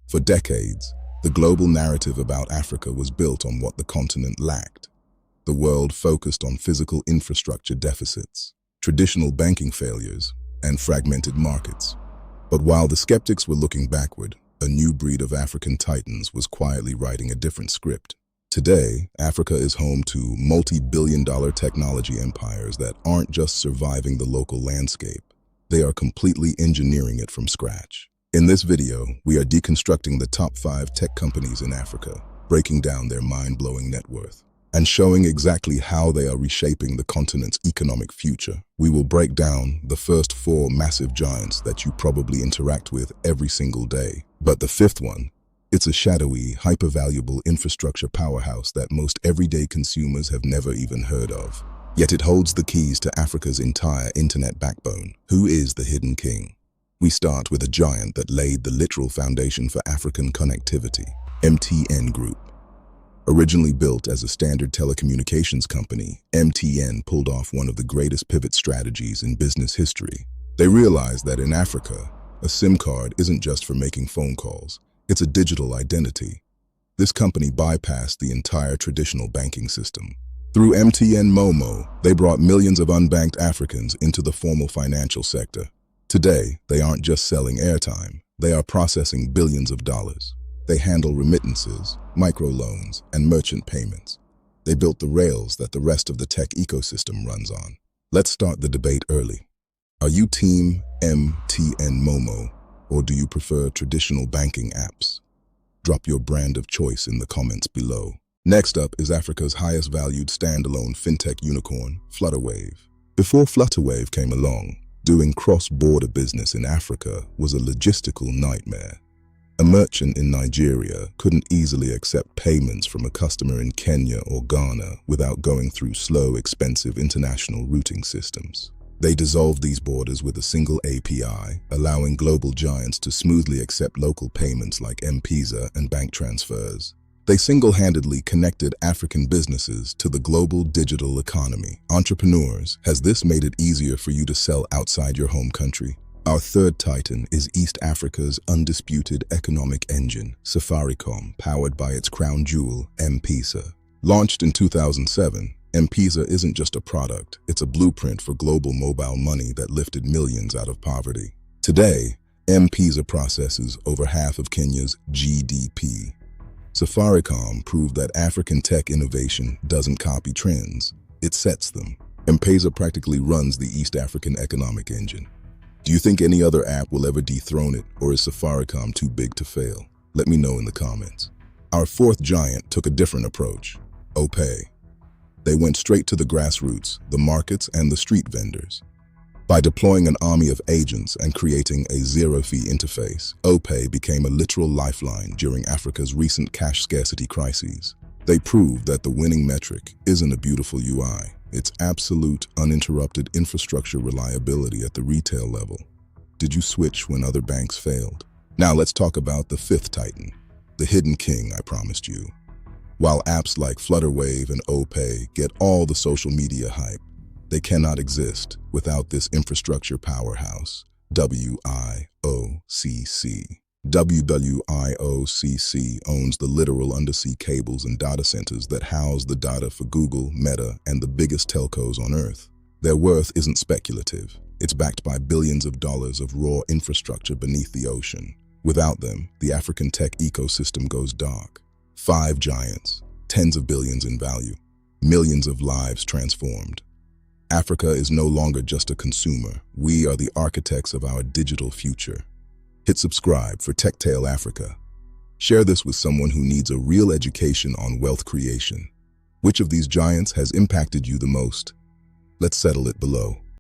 For decades, the global narrative about Africa was built on what the continent lacked. The world focused on physical infrastructure deficits, traditional banking failures, and fragmented markets. But while the skeptics were looking backward, a new breed of African titans was quietly writing a different script. Today, Africa is home to multi-billion-dollar technology empires that aren't just surviving the local landscape, they are completely engineering it from scratch. In this video, we are deconstructing the top 5 tech companies in Africa, breaking down their mind-blowing net worth, and showing exactly how they are reshaping the continent's economic future. We will break down the first 4 massive giants that you probably interact with every single day. But the 5th one, it's a shadowy, hyper-valuable infrastructure powerhouse that most everyday consumers have never even heard of. Yet it holds the keys to Africa's entire internet backbone. Who is the hidden king? We start with a giant that laid the literal foundation for African connectivity, MTN Group. Originally built as a standard telecommunications company, MTN pulled off one of the greatest pivot strategies in business history. They realized that in Africa, a SIM card isn't just for making phone calls, it's a digital identity. This company bypassed the entire traditional banking system. Through MTN Momo, they brought millions of unbanked Africans into the formal financial sector. Today, they aren't just selling airtime, they are processing billions of dollars. They handle remittances, microloans, and merchant payments. They built the rails that the rest of the tech ecosystem runs on. Let's start the debate early. Are you team MTN Momo, or do you prefer traditional banking apps? Drop your brand of choice in the comments below. Next up is Africa's highest valued standalone fintech unicorn, Flutterwave. Before Flutterwave came along, doing cross-border business in Africa was a logistical nightmare. A merchant in Nigeria couldn't easily accept payments from a customer in Kenya or Ghana without going through slow, expensive international routing systems. They dissolved these borders with a single API, allowing global giants to smoothly accept local payments like M-Pesa and bank transfers. They single-handedly connected African businesses to the global digital economy. Entrepreneurs, has this made it easier for you to sell outside your home country? Our third titan is East Africa's undisputed economic engine, Safaricom, powered by its crown jewel, M-Pesa. Launched in 2007, M-Pesa isn't just a product, it's a blueprint for global mobile money that lifted millions out of poverty. Today, M-Pesa processes over half of Kenya's GDP. Safaricom proved that African tech innovation doesn't copy trends, it sets them. M-Pesa practically runs the East African economic engine. Do you think any other app will ever dethrone it, or is Safaricom too big to fail? Let me know in the comments. Our 4th giant took a different approach, OPay. They went straight to the grassroots, the markets, and the street vendors. By deploying an army of agents and creating a zero-fee interface, OPay became a literal lifeline during Africa's recent cash scarcity crises. They proved that the winning metric isn't a beautiful UI, it's absolute, uninterrupted infrastructure reliability at the retail level. Did you switch when other banks failed? Now let's talk about the 5th titan, the hidden king I promised you. While apps like Flutterwave and OPay get all the social media hype, they cannot exist without this infrastructure powerhouse, WIOCC. WWIOCC owns the literal undersea cables and data centers that house the data for Google, Meta, and the biggest telcos on Earth. Their worth isn't speculative. It's backed by billions of dollars of raw infrastructure beneath the ocean. Without them, the African tech ecosystem goes dark. 5 giants, tens of billions in value, millions of lives transformed. Africa is no longer just a consumer. We are the architects of our digital future. Hit subscribe for TechTale Africa. Share this with someone who needs a real education on wealth creation. Which of these giants has impacted you the most? Let's settle it below.